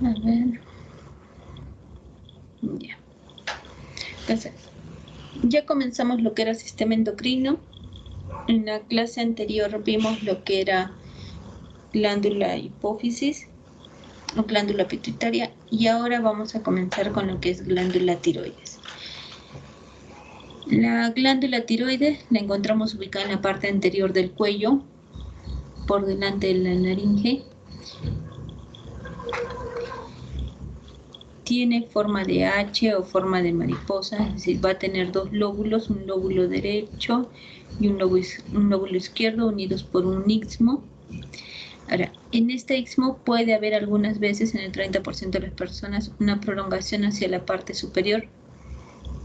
A ver. Ya. Entonces, ya comenzamos lo que era sistema endocrino. En la clase anterior vimos lo que era glándula hipófisis o glándula pituitaria, y ahora vamos a comenzar con lo que es glándula tiroides. La glándula tiroides la encontramos ubicada en la parte anterior del cuello, por delante de la laringe. Tiene forma de H o forma de mariposa, es decir, va a tener dos lóbulos, un lóbulo derecho y un lóbulo izquierdo unidos por un istmo. Ahora, en este istmo puede haber algunas veces, en el 30% de las personas, una prolongación hacia la parte superior,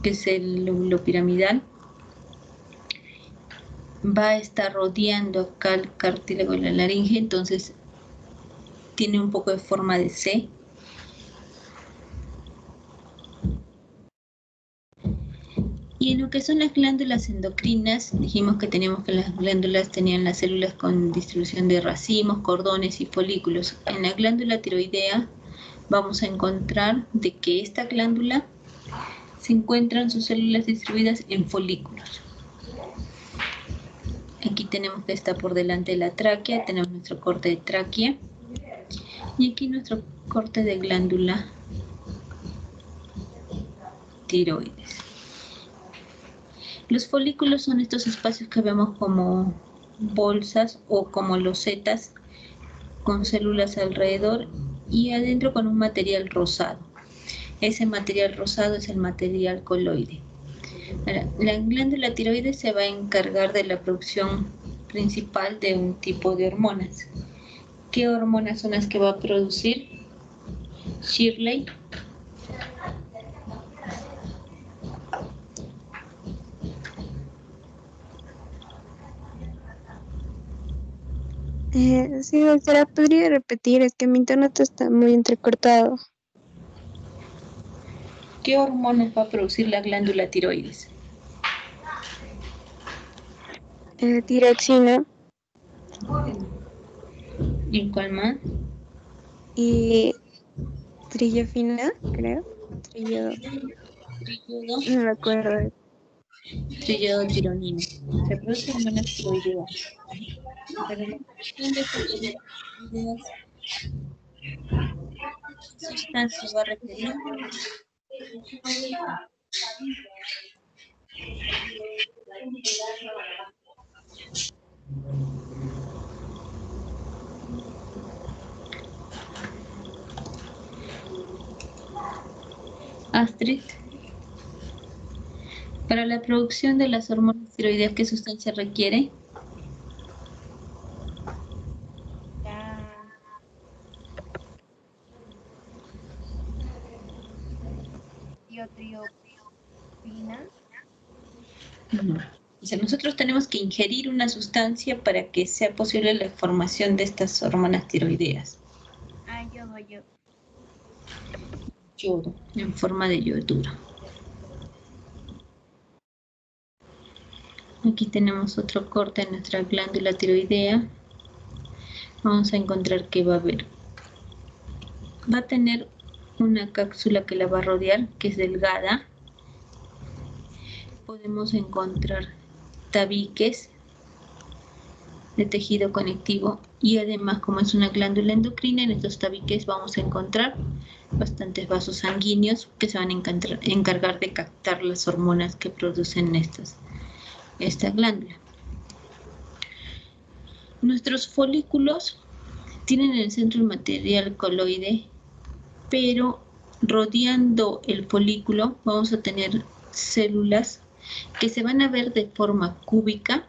que es el lóbulo piramidal. Va a estar rodeando acá el cartílago de la laringe, entonces tiene un poco de forma de C. Y en lo que son las glándulas endocrinas, dijimos que teníamos que las glándulas tenían las células con distribución de racimos, cordones y folículos. En la glándula tiroidea vamos a encontrar de que esta glándula se encuentran sus células distribuidas en folículos. Aquí tenemos que está por delante de la tráquea, tenemos nuestro corte de tráquea y aquí nuestro corte de glándula tiroides. Los folículos son estos espacios que vemos como bolsas o como losetas con células alrededor y adentro con un material rosado. Ese material rosado es el material coloide. La glándula tiroides se va a encargar de la producción principal de un tipo de hormonas. ¿Qué hormonas son las que va a producir? Shirley. Sí, doctora, ¿podría repetir? Es que mi internet está muy entrecortado. ¿Qué hormonas va a producir la glándula tiroides? Tiroxina ¿Y cuál más? y trillofina, creo. Trillo, no me acuerdo. Triiodotironina. Se produce hormonas tiroideas. Pero la producción de estas tiroideas, ¿qué sustancia va a requerir? Astrid, para la producción de las hormonas tiroideas, ¿qué sustancia requiere? Tiotriopina. No. O sea, nosotros tenemos que ingerir una sustancia para que sea posible la formación de estas hormonas tiroideas. Yodo. Yodo, en forma de yoduro. Aquí tenemos otro corte en nuestra glándula tiroidea. Vamos a encontrar que va a tener una cápsula que la va a rodear, que es delgada. Podemos encontrar tabiques de tejido conectivo y además, como es una glándula endocrina, en estos tabiques vamos a encontrar bastantes vasos sanguíneos que se van a encargar de captar las hormonas que producen esta glándula. Nuestros folículos tienen en el centro el material coloide, pero rodeando el folículo vamos a tener células que se van a ver de forma cúbica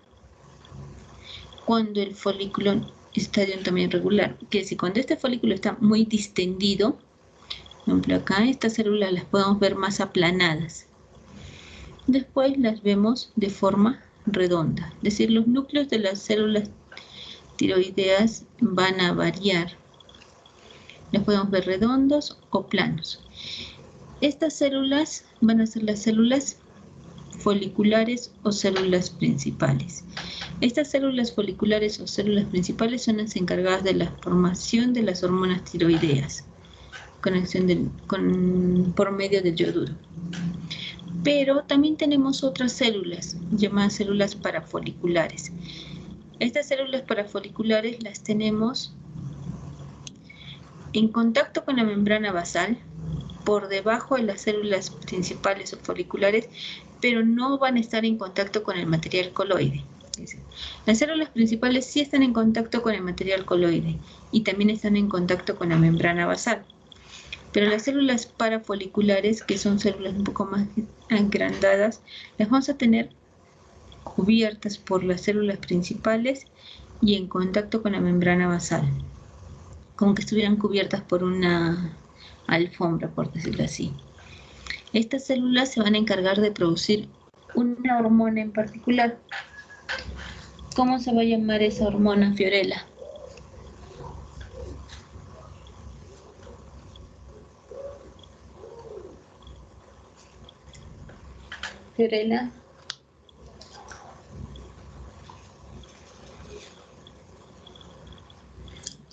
cuando el folículo está de un tamaño regular. Que si cuando este folículo está muy distendido, por ejemplo acá, estas células las podemos ver más aplanadas. Después las vemos de forma redonda, es decir, los núcleos de las células tiroideas van a variar. Las podemos ver redondos o planos. Estas células van a ser las células foliculares o células principales. Estas células foliculares o células principales son las encargadas de la formación de las hormonas tiroideas. por medio del yoduro. Pero también tenemos otras células, llamadas células parafoliculares. Estas células parafoliculares las tenemos en contacto con la membrana basal, por debajo de las células principales o foliculares, pero no van a estar en contacto con el material coloide. Las células principales sí están en contacto con el material coloide y también están en contacto con la membrana basal. Pero las células parafoliculares, que son células un poco más agrandadas, las vamos a tener cubiertas por las células principales y en contacto con la membrana basal, como que estuvieran cubiertas por una alfombra, por decirlo así. Estas células se van a encargar de producir una hormona en particular. ¿Cómo se va a llamar esa hormona, Fiorella? Fiorella.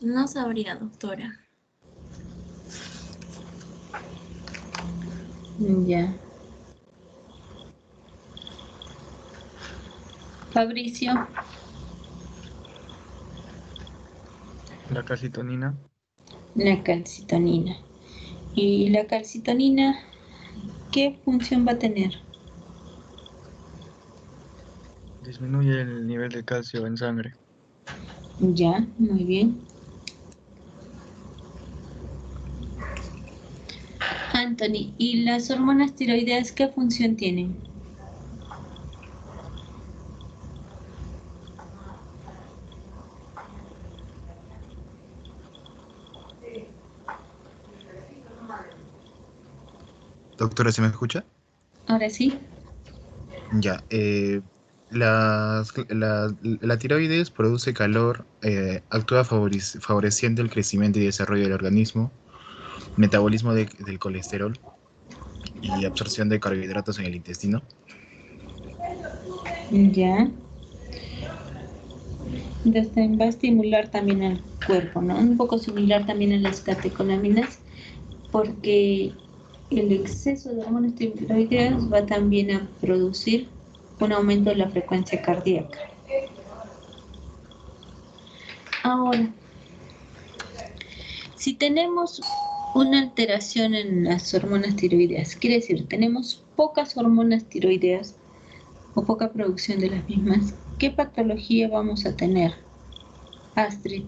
No sabría, doctora. Ya. Fabricio. La calcitonina. La calcitonina. ¿Y la calcitonina qué función va a tener? Disminuye el nivel de calcio en sangre. Ya, muy bien. Anthony, ¿y las hormonas tiroideas qué función tienen? Doctora, ¿se me escucha? Ahora sí. Ya. La tiroides produce calor, actúa favoreciendo el crecimiento y desarrollo del organismo, metabolismo del colesterol y absorción de carbohidratos en el intestino. Ya. Entonces va a estimular también al cuerpo, ¿no? Un poco similar también a las catecolaminas, porque el exceso de hormonas tiroideas va también a producir un aumento de la frecuencia cardíaca. Ahora, si tenemos una alteración en las hormonas tiroideas, quiere decir, tenemos pocas hormonas tiroideas o poca producción de las mismas, ¿qué patología vamos a tener, Astrid?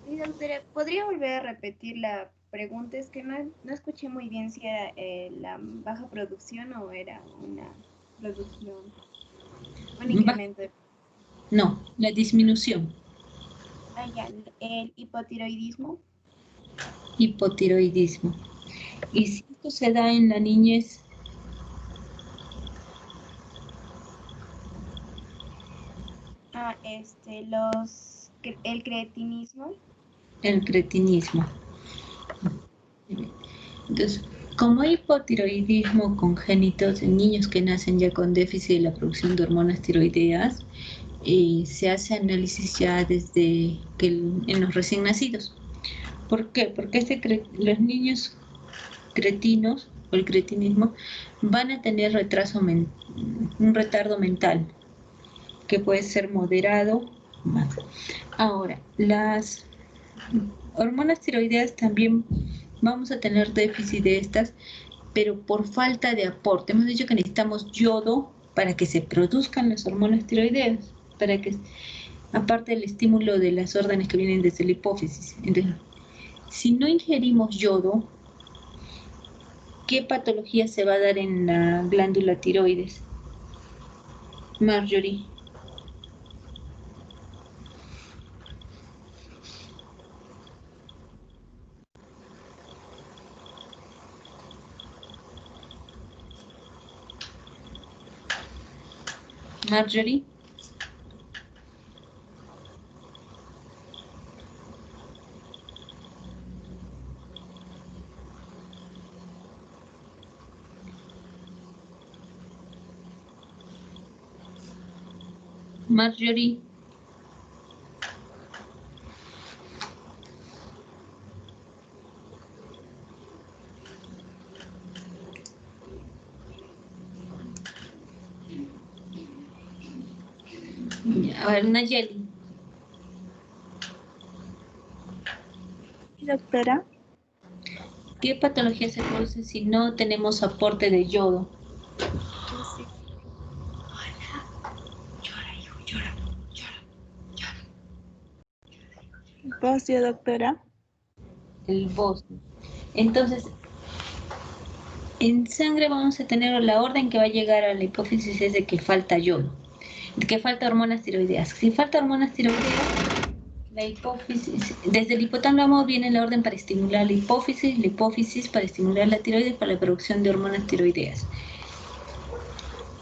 Sí, doctora, ¿podría volver a repetir la pregunta? Es que no escuché muy bien si era la baja producción o era una producción, un incremento. No, la disminución. Ah, ya, el hipotiroidismo. Hipotiroidismo. Y si esto se da en la niñez, Ah, el cretinismo. el cretinismo. Entonces, como hay hipotiroidismo congénito en niños que nacen ya con déficit de la producción de hormonas tiroideas, se hace análisis ya desde en los recién nacidos. ¿Por qué? Porque los niños cretinos o el cretinismo van a tener un retardo mental que puede ser moderado más. Ahora, las hormonas tiroideas también vamos a tener déficit de estas, pero por falta de aporte. Hemos dicho que necesitamos yodo para que se produzcan las hormonas tiroideas, para que, aparte del estímulo de las órdenes que vienen desde la hipófisis. Entonces, si no ingerimos yodo, ¿qué patología se va a dar en la glándula tiroides? Marjorie. Marjorie. Marjorie. A ver, Nayeli. Doctora, ¿Qué patología se produce si no tenemos aporte de yodo? bocio, doctora. El bocio. Entonces, en sangre vamos a tener la orden que va a llegar a la hipófisis es de que falta yodo, de que falta hormonas tiroideas. Si falta hormonas tiroideas, la hipófisis, desde el hipotálamo viene la orden para estimular la hipófisis para estimular la tiroides para la producción de hormonas tiroideas.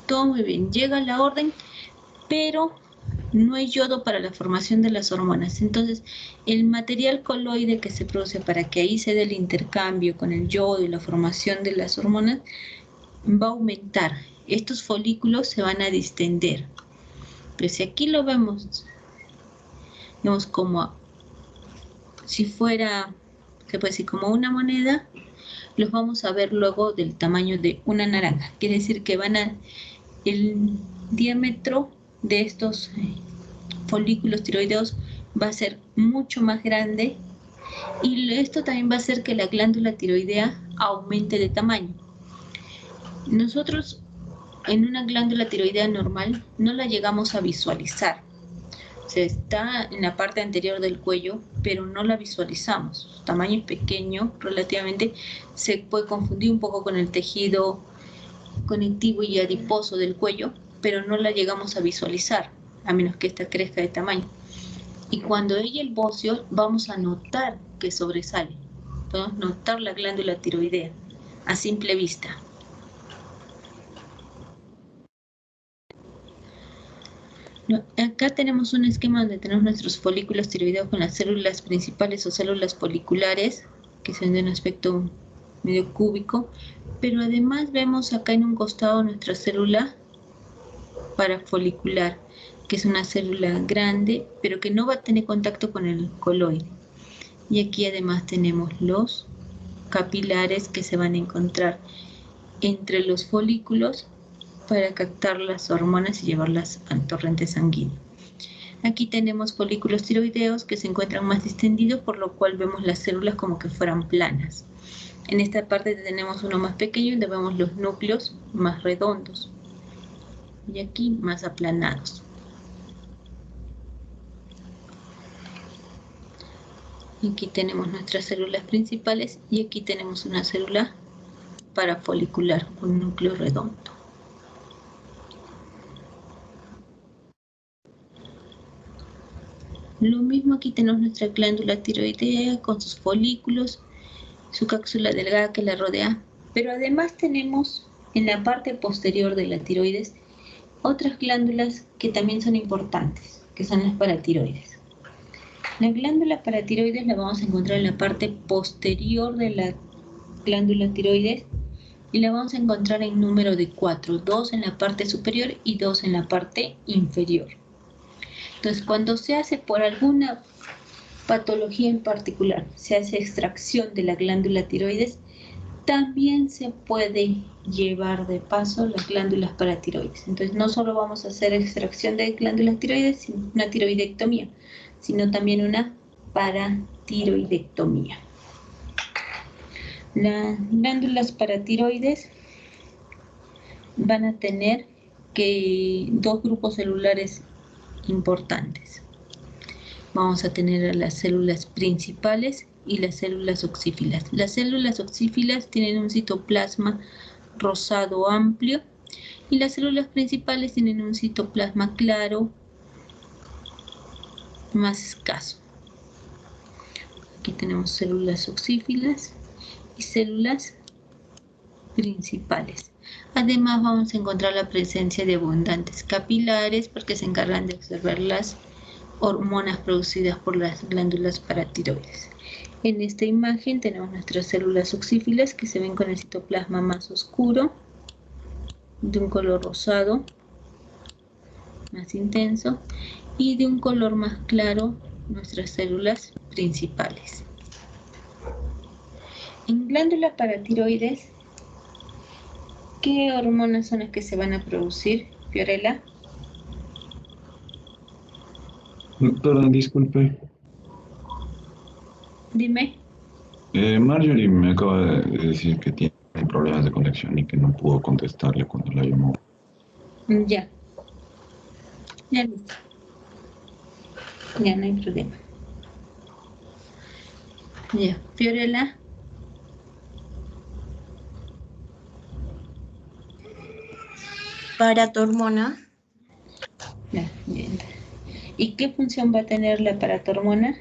Todo muy bien, llega la orden, pero no hay yodo para la formación de las hormonas. Entonces, el material coloide que se produce para que ahí se dé el intercambio con el yodo y la formación de las hormonas va a aumentar. Estos folículos se van a distender. Pero si aquí lo vemos como si fuera, se puede decir, como una moneda, los vamos a ver luego del tamaño de una naranja. Quiere decir que el diámetro de estos folículos tiroideos va a ser mucho más grande y esto también va a hacer que la glándula tiroidea aumente de tamaño. Nosotros en una glándula tiroidea normal no la llegamos a visualizar. O sea, está en la parte anterior del cuello, pero no la visualizamos. Su tamaño es pequeño, relativamente, se puede confundir un poco con el tejido conectivo y adiposo del cuello, pero no la llegamos a visualizar, a menos que ésta crezca de tamaño. Y cuando hay el bocio, vamos a notar que sobresale. Podemos notar la glándula tiroidea a simple vista. Acá tenemos un esquema donde tenemos nuestros folículos tiroideos con las células principales o células foliculares, que son de un aspecto medio cúbico, pero además vemos acá en un costado nuestra célula parafolicular, que es una célula grande, pero que no va a tener contacto con el coloide. Y aquí además tenemos los capilares que se van a encontrar entre los folículos para captar las hormonas y llevarlas al torrente sanguíneo. Aquí tenemos folículos tiroideos que se encuentran más distendidos, por lo cual vemos las células como que fueran planas. En esta parte tenemos uno más pequeño donde vemos los núcleos más redondos y aquí más aplanados. Aquí tenemos nuestras células principales y aquí tenemos una célula parafolicular con un núcleo redondo. Lo mismo aquí tenemos nuestra glándula tiroidea con sus folículos, su cápsula delgada que la rodea, pero además tenemos en la parte posterior de la tiroides otras glándulas que también son importantes, que son las paratiroides. La glándula paratiroides la vamos a encontrar en la parte posterior de la glándula tiroides y la vamos a encontrar en número de 4, 2 en la parte superior y 2 en la parte inferior. Entonces, cuando se hace por alguna patología en particular, se hace extracción de la glándula tiroides, también se puede llevar de paso las glándulas paratiroides. Entonces, no solo vamos a hacer extracción de glándulas tiroides, sino una tiroidectomía, sino también una paratiroidectomía. Las glándulas paratiroides van a tener dos grupos celulares importantes. Vamos a tener a las células principales y las células oxífilas. Las células oxífilas tienen un citoplasma rosado amplio y las células principales tienen un citoplasma claro más escaso. Aquí tenemos células oxífilas y células principales. Además vamos a encontrar la presencia de abundantes capilares porque se encargan de absorber las hormonas producidas por las glándulas paratiroides. En esta imagen tenemos nuestras células oxífilas que se ven con el citoplasma más oscuro, de un color rosado, más intenso, y de un color más claro nuestras células principales. En glándula paratiroides, ¿qué hormonas son las que se van a producir, Fiorella? Doctora, disculpe. Dime. Marjorie me acaba de decir que tiene problemas de conexión y que no pudo contestarle cuando la llamó. Ya. Ya listo. Ya no hay problema. Ya. Fiorella. Para tu hormona, Ya, bien. ¿Y qué función va a tener la paratormona?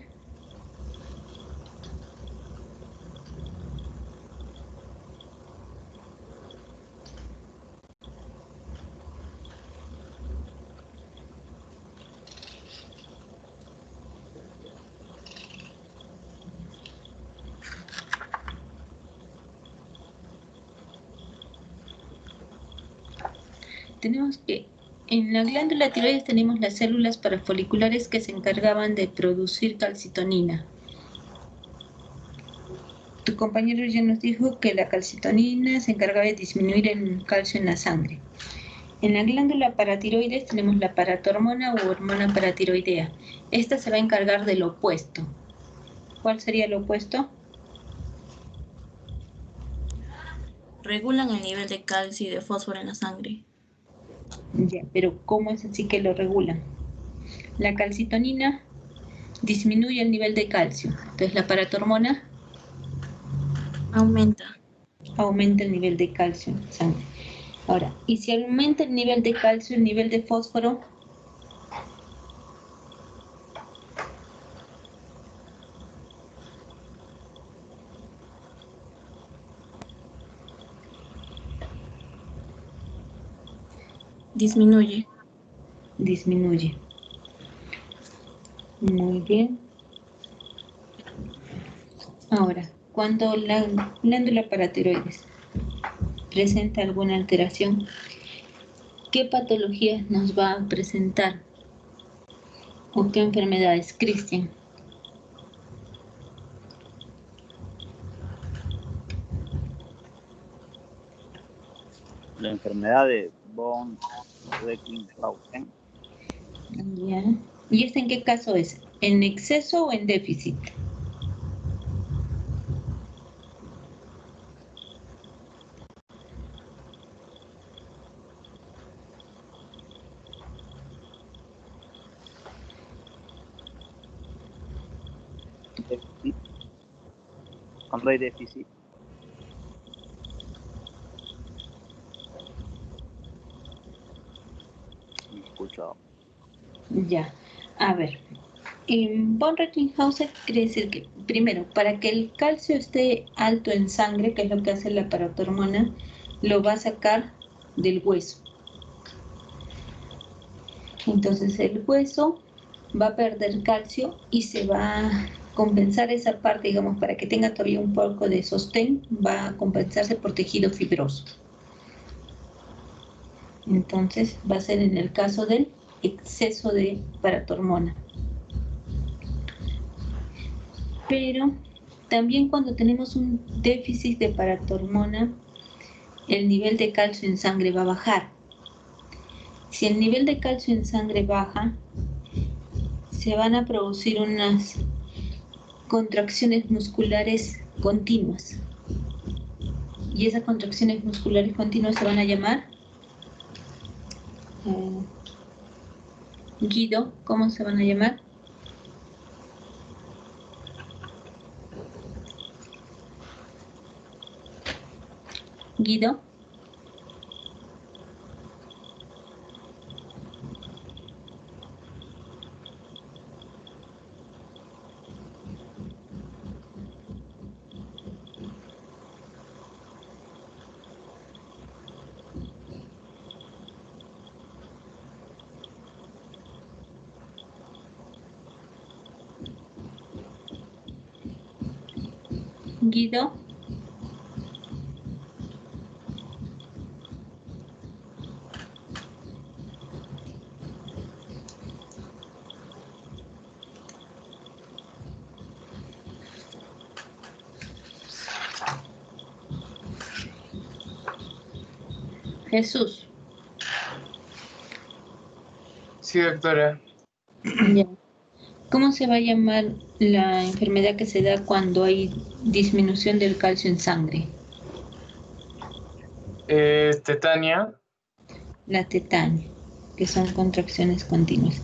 Tenemos que en la glándula tiroides tenemos las células parafoliculares que se encargaban de producir calcitonina. Tu compañero ya nos dijo que la calcitonina se encargaba de disminuir el calcio en la sangre. En la glándula paratiroides tenemos la paratormona u hormona paratiroidea. Esta se va a encargar del opuesto. ¿Cuál sería el opuesto? regulan el nivel de calcio y de fósforo en la sangre. Ya, pero ¿cómo es así que lo regulan? La calcitonina disminuye el nivel de calcio. Entonces la paratormona Aumenta. aumenta el nivel de calcio en la sangre. Ahora, ¿y si aumenta el nivel de calcio, el nivel de fósforo? Disminuye. Disminuye. Muy bien. Ahora, cuando la glándula paratiroides presenta alguna alteración, ¿qué patologías nos va a presentar? ¿O qué enfermedades, Cristian? La enfermedad de von Recklinghausen. Ya. ¿Y este en qué caso es? ¿En exceso o en déficit? Déficit. Cuando hay déficit. No escucho. Ya. A ver. En von Recklinghausen quiere decir que, primero, para que el calcio esté alto en sangre, que es lo que hace la paratormona, lo va a sacar del hueso. Entonces el hueso va a perder calcio y se va a compensar esa parte, digamos, para que tenga todavía un poco de sostén, va a compensarse por tejido fibroso. Entonces va a ser en el caso del exceso de paratormona. Pero también cuando tenemos un déficit de paratormona, el nivel de calcio en sangre va a bajar. Si el nivel de calcio en sangre baja, se van a producir unas contracciones musculares continuas. Y esas contracciones musculares continuas se van a llamar, Guido, ¿cómo se van a llamar? Guido. Guido. Jesús. Sí, doctora. Ya. ¿Cómo se va a llamar la enfermedad que se da cuando hay disminución del calcio en sangre? Tetania. La tetania, que son contracciones continuas.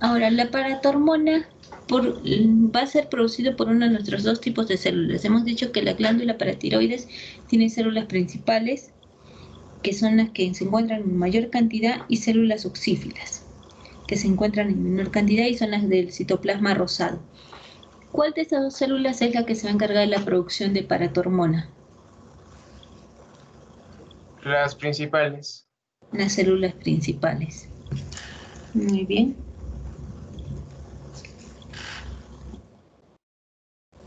Ahora la paratormona va a ser producido por uno de nuestros dos tipos de células. Hemos dicho que la glándula paratiroides tiene células principales, que son las que se encuentran en mayor cantidad, y células oxífilas, que se encuentran en menor cantidad y son las del citoplasma rosado. ¿Cuál de estas dos células es la que se va a encargar de la producción de paratormona? Las principales. Las células principales. Muy bien.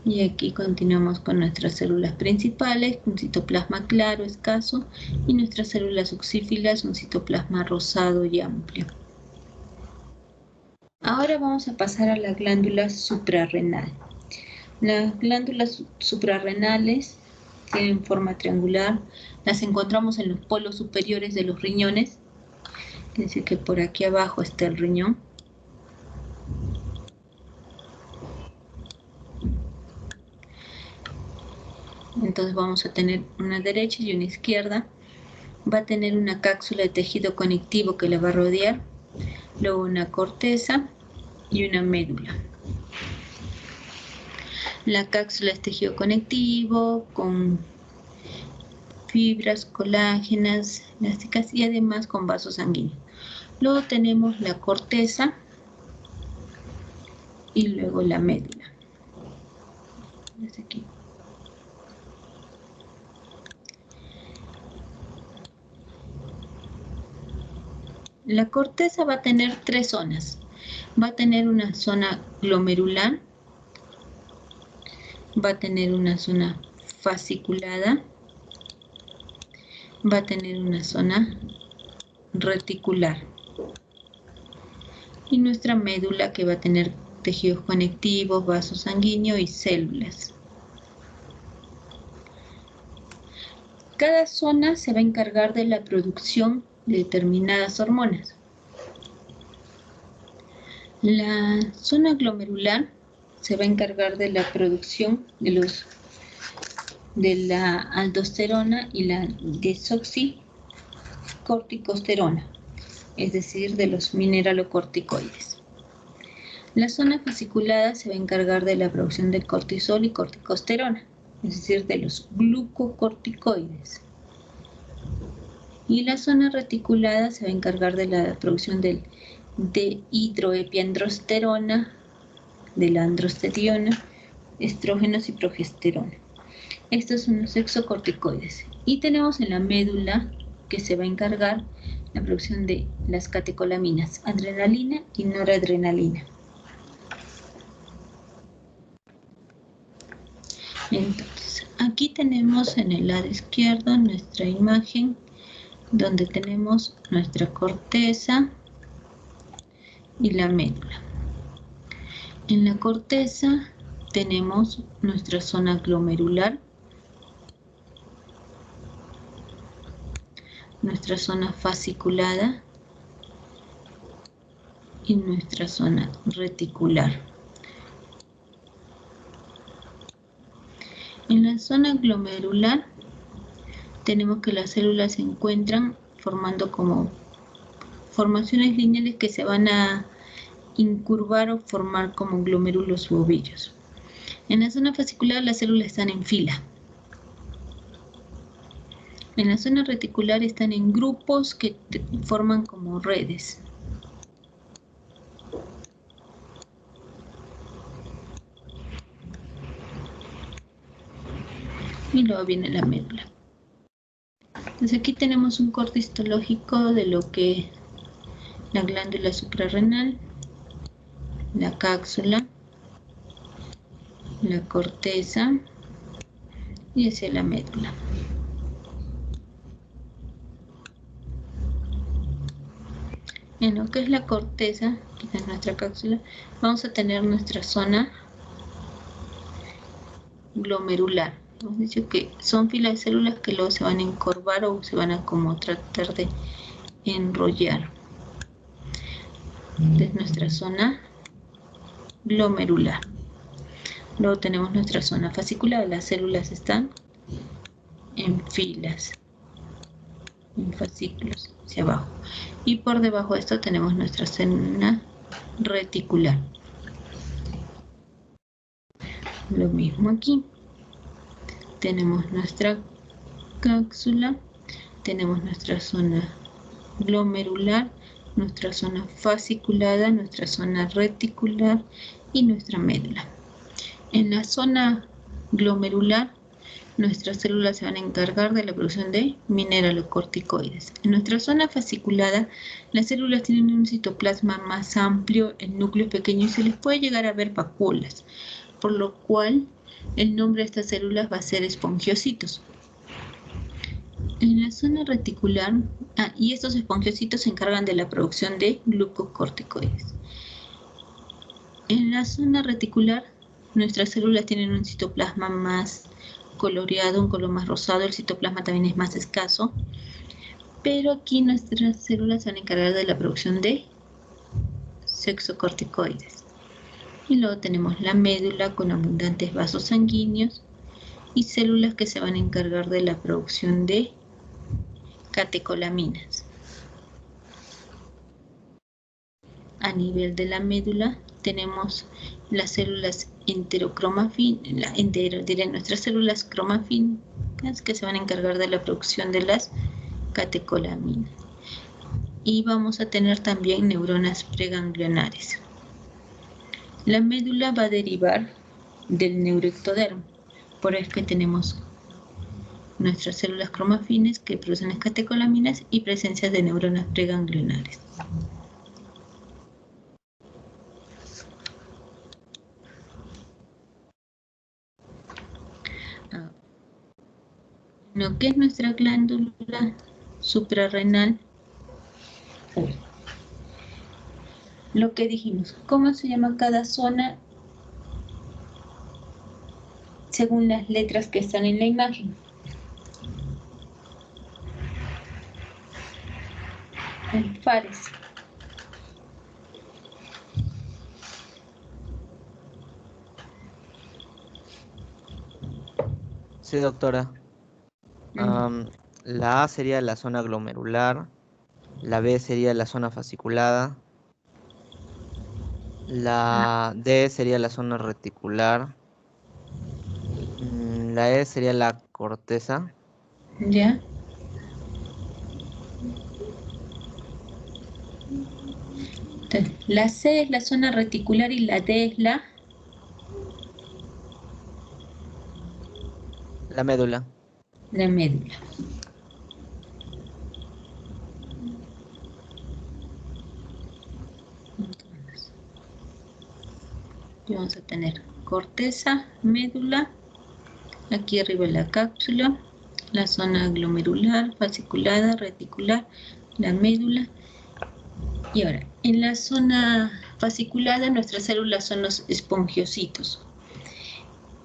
Y aquí continuamos con nuestras células principales, un citoplasma claro, escaso, y nuestras células oxífilas, un citoplasma rosado y amplio. Ahora vamos a pasar a la glándula suprarrenal. Las glándulas suprarrenales tienen forma triangular, las encontramos en los polos superiores de los riñones, es decir que por aquí abajo está el riñón. Entonces vamos a tener una derecha y una izquierda. Va a tener una cápsula de tejido conectivo que la va a rodear, luego una corteza y una médula. La cápsula es tejido conectivo con fibras colágenas, elásticas y además con vasos sanguíneos. Luego tenemos la corteza y luego la médula. Desde aquí. La corteza va a tener tres zonas. Va a tener una zona glomerular, va a tener una zona fasciculada, va a tener una zona reticular. Y nuestra médula, que va a tener tejidos conectivos, vasos sanguíneos y células. Cada zona se va a encargar de la producción de determinadas hormonas. La zona glomerular se va a encargar de la producción de la aldosterona y la desoxicorticosterona, es decir, de los mineralocorticoides. La zona fasciculada se va a encargar de la producción de cortisol y corticosterona, es decir, de los glucocorticoides. Y la zona reticulada se va a encargar de la producción de hidroepiandrosterona, de la androstenediona, estrógenos y progesterona. Estos son los exocorticoides. Y tenemos en la médula, que se va a encargar la producción de las catecolaminas, adrenalina y noradrenalina. Entonces, aquí tenemos en el lado izquierdo nuestra imagen, donde tenemos nuestra corteza y la médula. En la corteza tenemos nuestra zona glomerular, nuestra zona fasciculada y nuestra zona reticular. En la zona glomerular tenemos que las células se encuentran formando como formaciones lineales que se van a incurvar o formar como glomérulos u ovillos. En la zona fascicular las células están en fila. En la zona reticular están en grupos que forman como redes. Y luego viene la médula. Entonces aquí tenemos un corte histológico de lo que es la glándula suprarrenal, la cápsula, la corteza y hacia la médula. En lo que es la corteza, que es nuestra cápsula, vamos a tener nuestra zona glomerular. Hemos dicho que son filas de células que luego se van a encorvar o se van a como tratar de enrollar. Esta es nuestra zona glomerular. Luego tenemos nuestra zona fasciculada. Las células están en filas, en fascículos hacia abajo. Y por debajo de esto tenemos nuestra célula reticular. Lo mismo aquí. Tenemos nuestra cápsula, tenemos nuestra zona glomerular, nuestra zona fasciculada, nuestra zona reticular y nuestra médula. En la zona glomerular, nuestras células se van a encargar de la producción de mineralocorticoides. En nuestra zona fasciculada, las células tienen un citoplasma más amplio, el núcleo es pequeño y se les puede llegar a ver vacuolas, por lo cual el nombre de estas células va a ser espongiocitos. En la zona reticular, y estos espongiocitos se encargan de la producción de glucocorticoides. En la zona reticular, nuestras células tienen un citoplasma más coloreado, un color más rosado, el citoplasma también es más escaso, pero aquí nuestras células se van a encargar de la producción de sexocorticoides. Y luego tenemos la médula con abundantes vasos sanguíneos y células que se van a encargar de la producción de catecolaminas. A nivel de la médula tenemos las células nuestras células cromafínicas que se van a encargar de la producción de las catecolaminas. Y vamos a tener también neuronas preganglionares. La médula va a derivar del neuroectodermo, por eso es que tenemos nuestras células cromafines que producen las catecolaminas y presencia de neuronas preganglionares. Lo que es nuestra glándula suprarrenal, lo que dijimos, ¿cómo se llama cada zona? Según las letras que están en la imagen. Fares. Sí, doctora. La A sería la zona glomerular, la B sería la zona fasciculada, la D sería la zona reticular, la E sería la corteza. ¿Ya? Entonces, la C es la zona reticular y la D es la médula. La médula. Y vamos a tener corteza, médula, aquí arriba la cápsula, la zona glomerular, fasciculada, reticular, la médula. Y ahora, en la zona fasciculada nuestras células son los espongiocitos.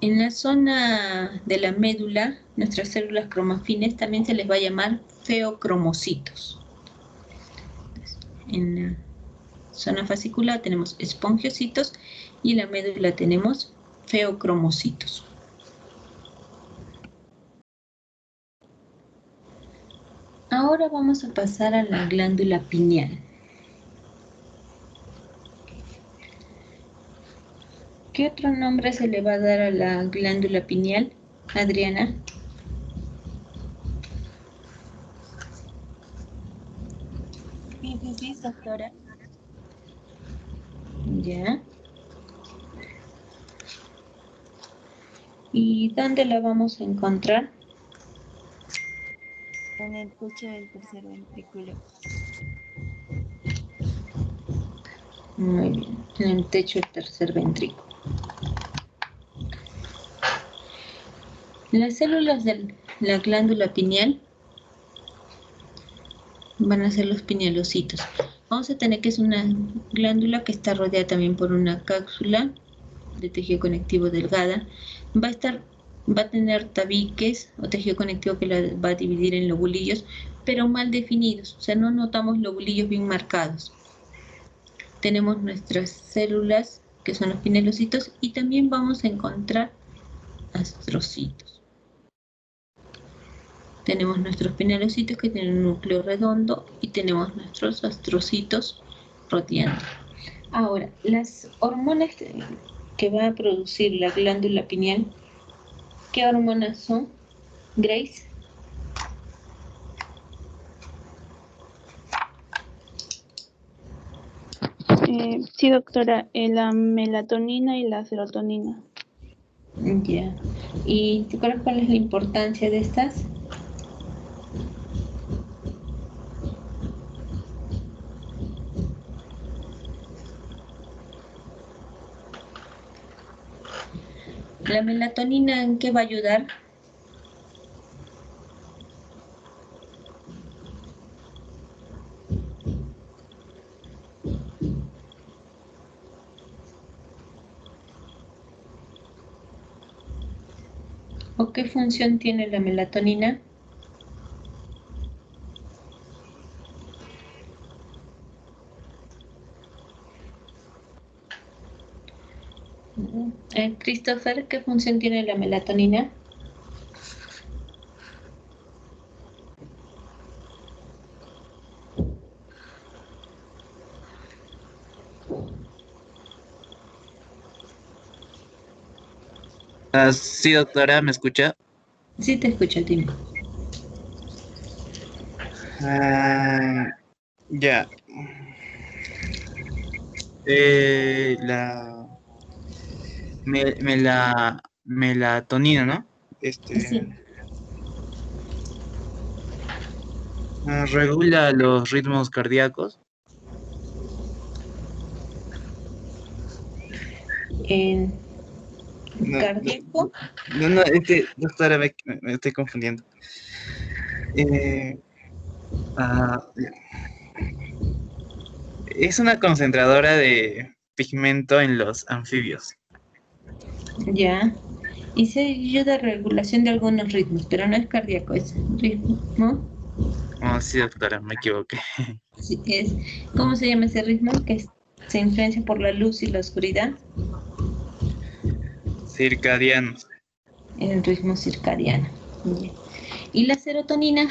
En la zona de la médula, nuestras células cromafines también se les va a llamar feocromocitos. En la zona fasciculada tenemos espongiocitos y en la médula tenemos feocromocitos. Ahora vamos a pasar a la glándula pineal. ¿Qué otro nombre se le va a dar a la glándula pineal, Adriana? Sí, doctora. Ya. ¿Y dónde la vamos a encontrar? En el techo del tercer ventrículo. Muy bien, en el techo del tercer ventrículo. Las células de la glándula pineal van a ser los pinealocitos. Vamos a tener que es una glándula que está rodeada también por una cápsula de tejido conectivo delgada. Va a tener tabiques o tejido conectivo que la va a dividir en lobulillos, pero mal definidos, o sea, no notamos lobulillos bien marcados. Tenemos nuestras células que son los pinelocitos, y también vamos a encontrar astrocitos. Tenemos nuestros pinelocitos que tienen un núcleo redondo y tenemos nuestros astrocitos rodeando. Ahora, las hormonas que va a producir la glándula pineal, ¿qué hormonas son, Grace? Sí, doctora, la melatonina y la serotonina. Ya. ¿Y te acuerdas cuál es la importancia de estas? ¿La melatonina en qué va a ayudar? ¿O qué función tiene la melatonina? Christopher, ¿qué función tiene la melatonina? Sí, doctora, ¿me escucha? Sí, te escucho, dime. Ya. La melatonina, ¿no? Sí. Regula los ritmos cardíacos. ¿Cardíaco? No, doctora, me estoy confundiendo. Es una concentradora de pigmento en los anfibios. Ya. Y se ayuda a regulación de algunos ritmos, pero no es cardíaco, es ritmo, ¿no? Oh, sí, doctora, me equivoqué. Sí, ¿cómo se llama ese ritmo? Que se influencia por la luz y la oscuridad. Circadiano. El ritmo circadiano. Bien. ¿Y la serotonina?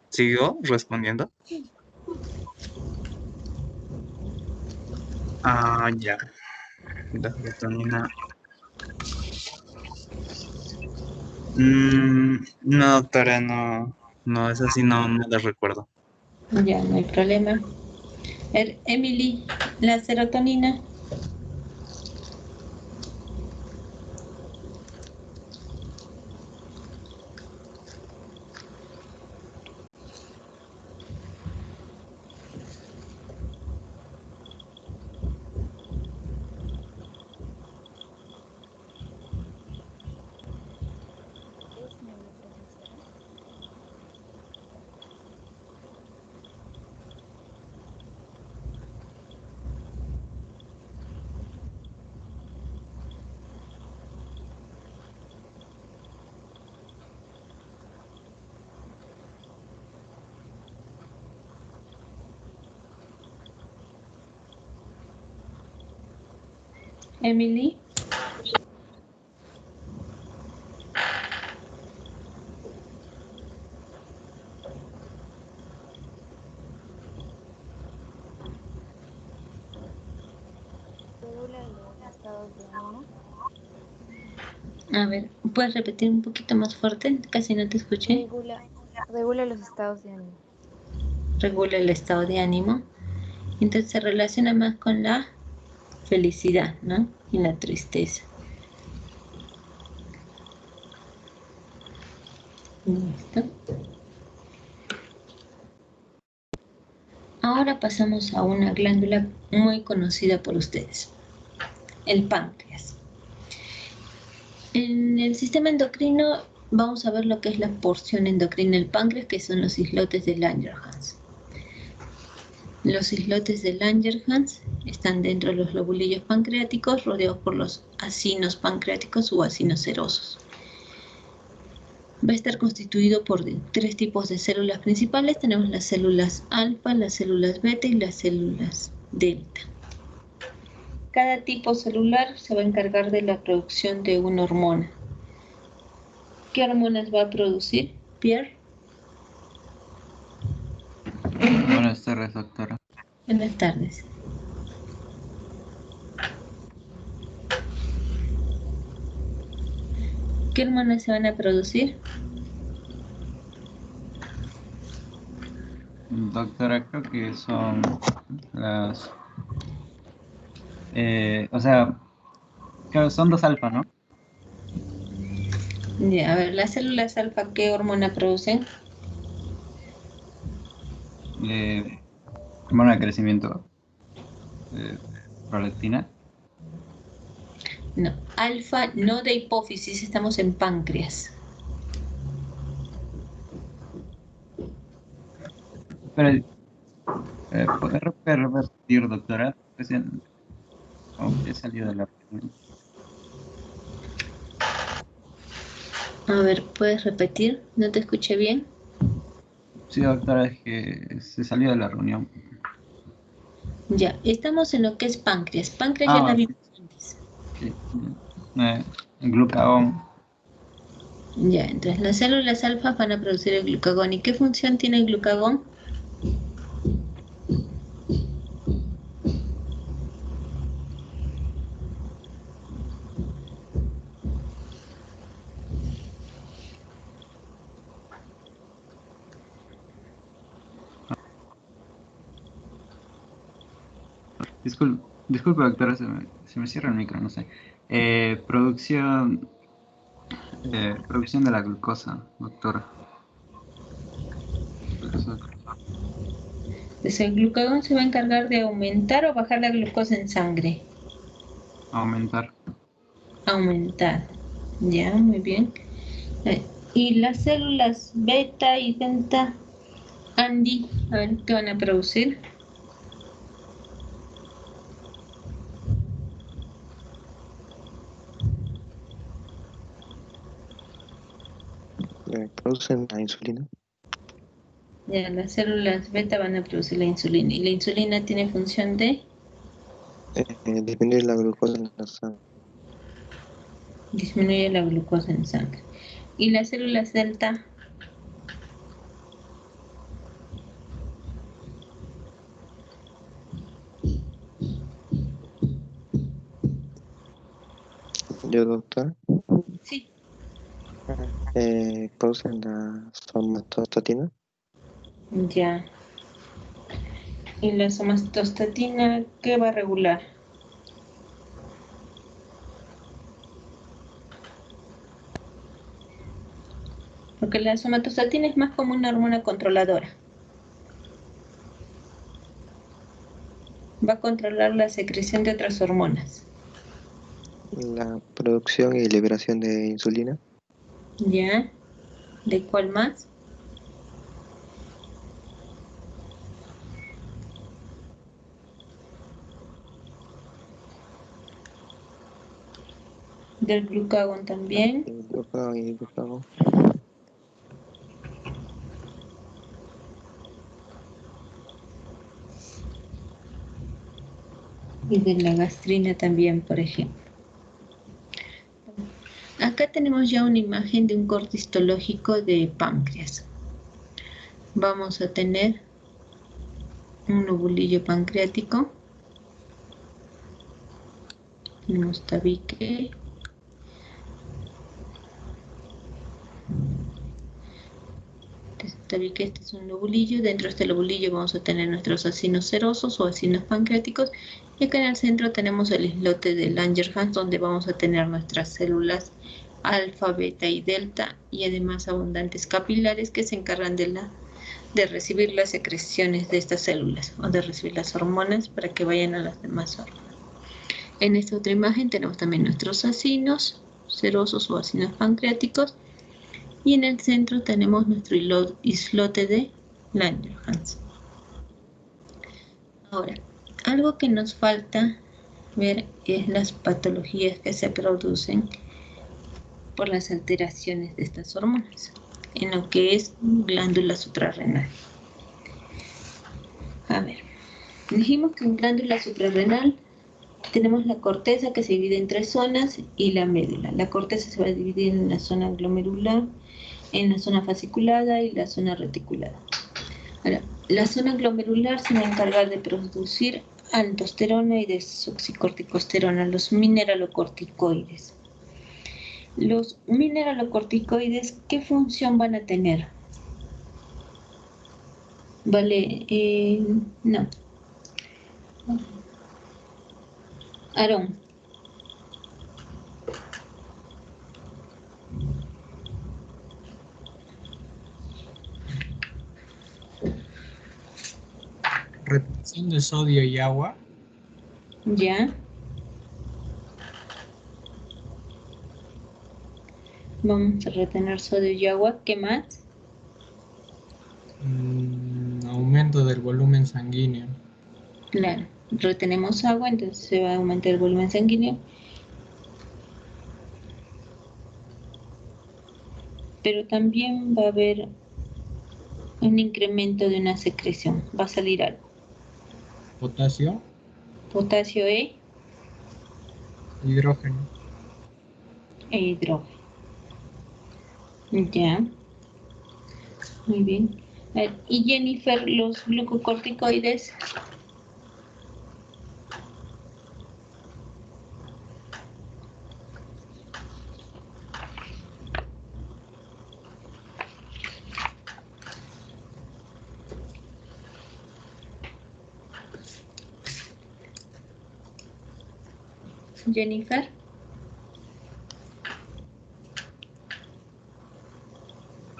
¿Sigo respondiendo? Ya. La serotonina. No, doctora, no, eso sí no la recuerdo. Ya, no hay problema. Emily, la serotonina. Emily. Regula los estados de ánimo. A ver, ¿puedes repetir un poquito más fuerte? Casi no te escuché. Regula los estados de ánimo. Regula el estado de ánimo. Entonces se relaciona más con la felicidad, ¿no? Y la tristeza. Listo. Ahora pasamos a una glándula muy conocida por ustedes, el páncreas. En el sistema endocrino vamos a ver lo que es la porción endocrina del páncreas, que son los islotes de Langerhans. Los islotes de Langerhans están dentro de los lobulillos pancreáticos, rodeados por los acinos pancreáticos o acinos serosos. Va a estar constituido por tres tipos de células principales. Tenemos las células alfa, las células beta y las células delta. Cada tipo celular se va a encargar de la producción de una hormona. ¿Qué hormonas va a producir, Pierre? Buenas tardes, doctora. Buenas tardes. ¿Qué hormonas se van a producir? Doctora, creo que son las... o sea, claro, son dos alfa, ¿no? Ya, a ver, las células alfa, ¿qué hormona producen? Hormona de crecimiento. Prolactina. No, alfa no de hipófisis, estamos en páncreas. Pero, ¿puede repetir, doctora? Recién he salido de la reunión. A ver, ¿puedes repetir? ¿No te escuché bien? Sí, doctora, es que se salió de la reunión. Ya, estamos en lo que es páncreas. Páncreas ya la sí. vimos antes. Sí. Glucagón. Ya, entonces las células alfa van a producir el glucagón. ¿Y qué función tiene el glucagón? Disculpe, doctora, se me cierra el micro, no sé. Producción de la glucosa, doctora. Entonces el glucagón se va a encargar de aumentar o bajar la glucosa en sangre. Aumentar. Aumentar. Ya, muy bien. Y las células beta y delta, Andy, a ver qué van a producir. Producen la insulina. Ya, las células beta van a producir la insulina. Y la insulina tiene función de Disminuir la glucosa en la sangre. disminuye la glucosa en sangre. Y las células delta Yo, doctor. Sí. Producen la somatostatina. Ya. Y la somatostatina, ¿qué va a regular? Porque la somatostatina es más como una hormona controladora. Va a controlar la secreción de otras hormonas. La producción y liberación de insulina. ¿Ya? ¿De cuál más? Del glucagón también. El glucagón y el glucagón. Y de la gastrina también, por ejemplo. Acá tenemos ya una imagen de un corte histológico de páncreas. Vamos a tener un lobulillo pancreático. Tenemos tabique. Este es un lobulillo. Dentro de este lobulillo vamos a tener nuestros acinos serosos o acinos pancreáticos. Y acá en el centro tenemos el islote de Langerhans, donde vamos a tener nuestras células alfa, beta y delta, y además abundantes capilares que se encargan de recibir las secreciones de estas células o de recibir las hormonas para que vayan a las demás órganos. En esta otra imagen tenemos también nuestros acinos serosos o acinos pancreáticos, y en el centro tenemos nuestro islote de Langerhans. Ahora, algo que nos falta ver es las patologías que se producen por las alteraciones de estas hormonas en lo que es glándula suprarrenal. A ver, dijimos que en glándula suprarrenal tenemos la corteza que se divide en 3 zonas y la médula. La corteza se va a dividir en la zona glomerular, en la zona fasciculada y la zona reticulada. Ahora, la zona glomerular se va a encargar de producir aldosterona y desoxicorticosterona, los mineralocorticoides. Los mineralocorticoides, ¿qué función van a tener? Vale, no. Aarón. Retención de sodio y agua. Ya. Vamos a retener sodio y agua. ¿Qué más? Aumento del volumen sanguíneo. Claro, retenemos agua, entonces se va a aumentar el volumen sanguíneo. Pero también va a haber un incremento de una secreción. Va a salir algo. Potasio. Potasio Hidrógeno. e hidrógeno. Ya. Muy bien. A ver, y Jennifer, los glucocorticoides. Jennifer.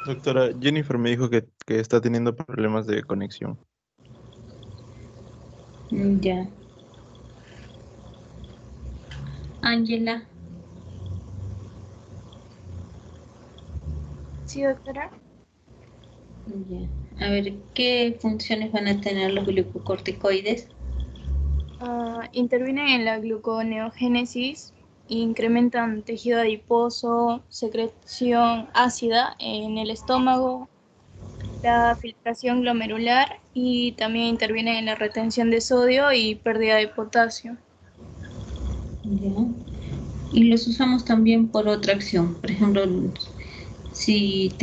Doctora, Jennifer me dijo que está teniendo problemas de conexión. Ya. Ángela. Sí, doctora. Ya. A ver, ¿qué funciones van a tener los glucocorticoides? Intervienen en la gluconeogénesis, incrementan tejido adiposo, secreción ácida en el estómago, la filtración glomerular y también intervienen en la retención de sodio y pérdida de potasio. Ya. Y los usamos también por otra acción. Por ejemplo, si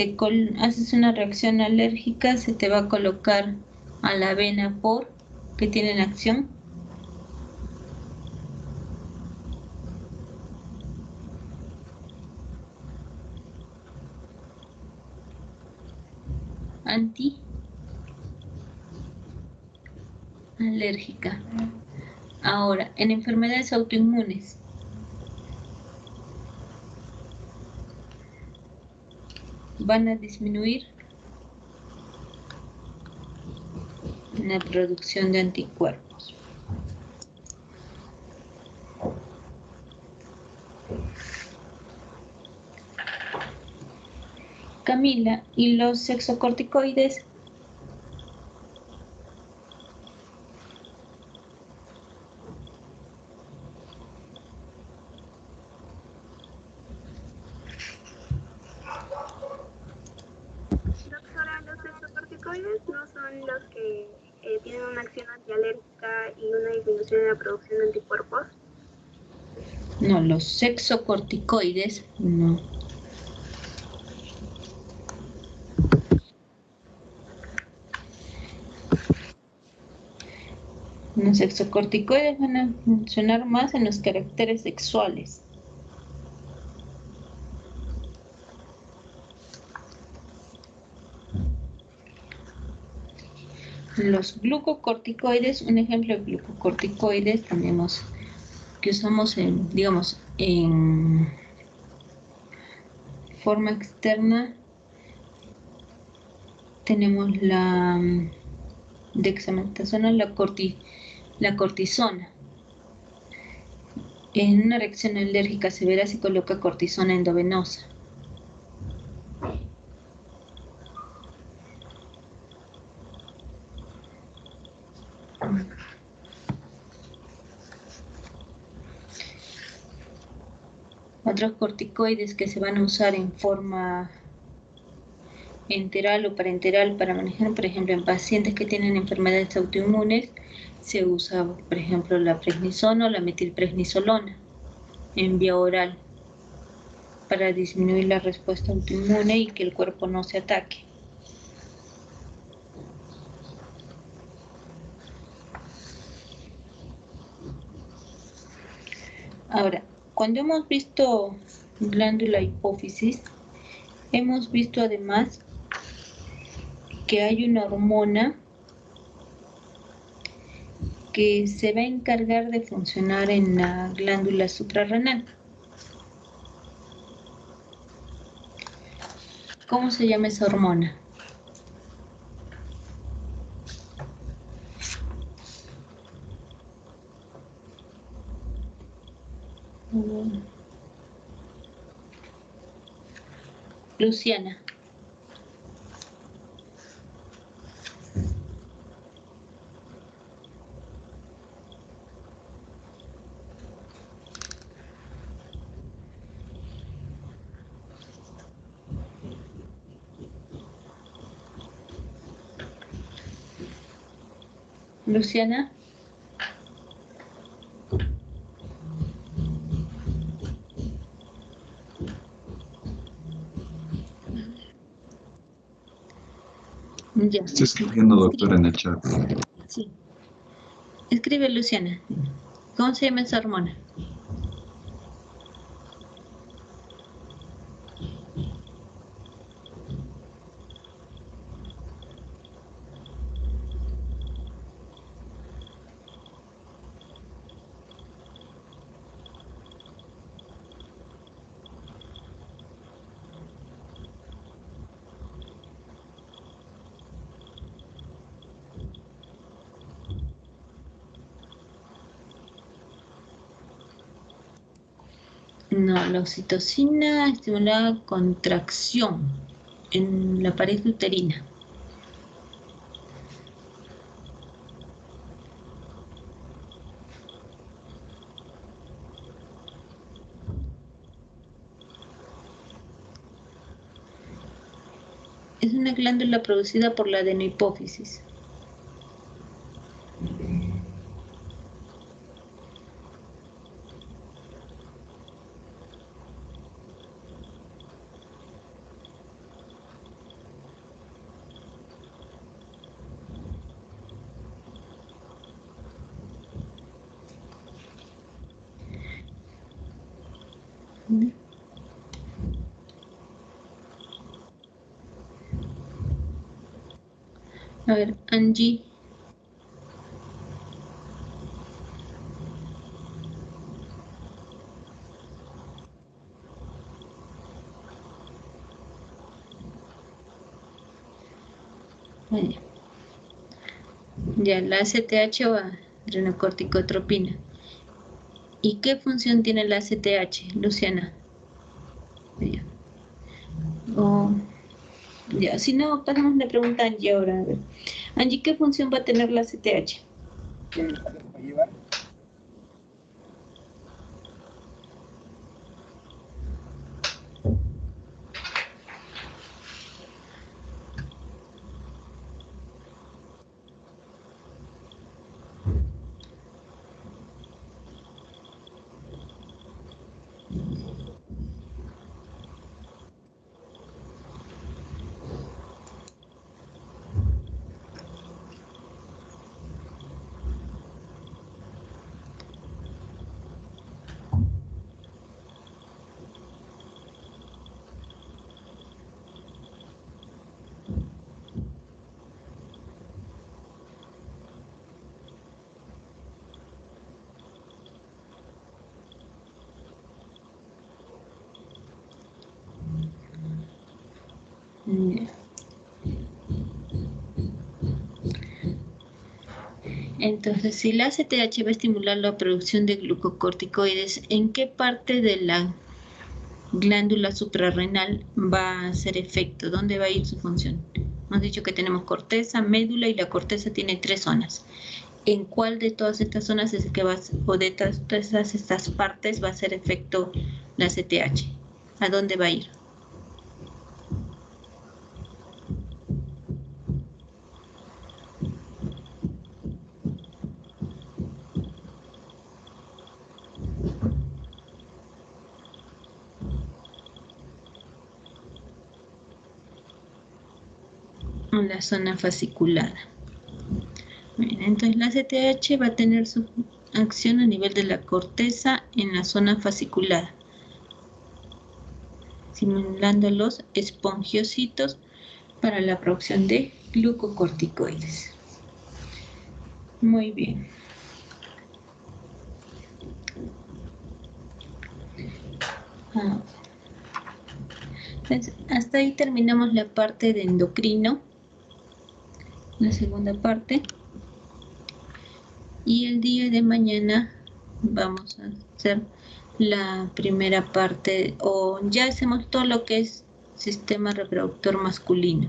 haces una reacción alérgica, se te va a colocar a la avena que tienen acción. Alérgica. Ahora, en enfermedades autoinmunes. Van a disminuir la producción de anticuerpos. Camila, ¿y los sexocorticoides? Doctora, los sexocorticoides no son los que tienen una acción antialérgica y una disminución en la producción de anticuerpos. No, los sexocorticoides no. Los sexocorticoides van a funcionar más en los caracteres sexuales. Los glucocorticoides, un ejemplo de glucocorticoides tenemos que usamos en, digamos, en forma externa. Tenemos la dexametasona, la cortisona. En una reacción alérgica severa se coloca cortisona endovenosa. Otros corticoides que se van a usar en forma enteral o parenteral para manejar, por ejemplo, en pacientes que tienen enfermedades autoinmunes, se usa, por ejemplo, la prednisona o la metilprednisolona en vía oral para disminuir la respuesta autoinmune y que el cuerpo no se ataque. Ahora, cuando hemos visto glándula hipófisis, hemos visto además que hay una hormona que se va a encargar de funcionar en la glándula suprarrenal. ¿Cómo se llama esa hormona? Luciana. Luciana. Ya. Estoy escribiendo, doctora, en el chat. Sí. Escribe, Luciana. ¿Cómo se llama esa hormona? No, la oxitocina estimula la contracción en la pared uterina. Es una glándula producida por la adenohipófisis. A ver, Angie. Ya, la ACTH o adrenocorticotropina. ¿Y qué función tiene la ACTH, Luciana? Ya. Ya, si no, pasamos la pregunta a Angie ahora. A ver. Angie, ¿qué función va a tener la ACTH? Entonces, si la ACTH va a estimular la producción de glucocorticoides, ¿en qué parte de la glándula suprarrenal va a hacer efecto? ¿Dónde va a ir su función? Hemos dicho que tenemos corteza, médula y la corteza tiene 3 zonas. ¿En cuál de todas estas zonas es el que va a, o de todas estas partes va a hacer efecto la CTH? ¿A dónde va a ir? La zona fasciculada. Bien, entonces la CTH va a tener su acción a nivel de la corteza en la zona fasciculada, simulando los espongiocitos para la producción de glucocorticoides. Muy bien. Entonces, hasta ahí terminamos la parte de endocrino, la segunda parte. Y el día de mañana vamos a hacer la primera parte, o ya hacemos todo lo que es sistema reproductor masculino.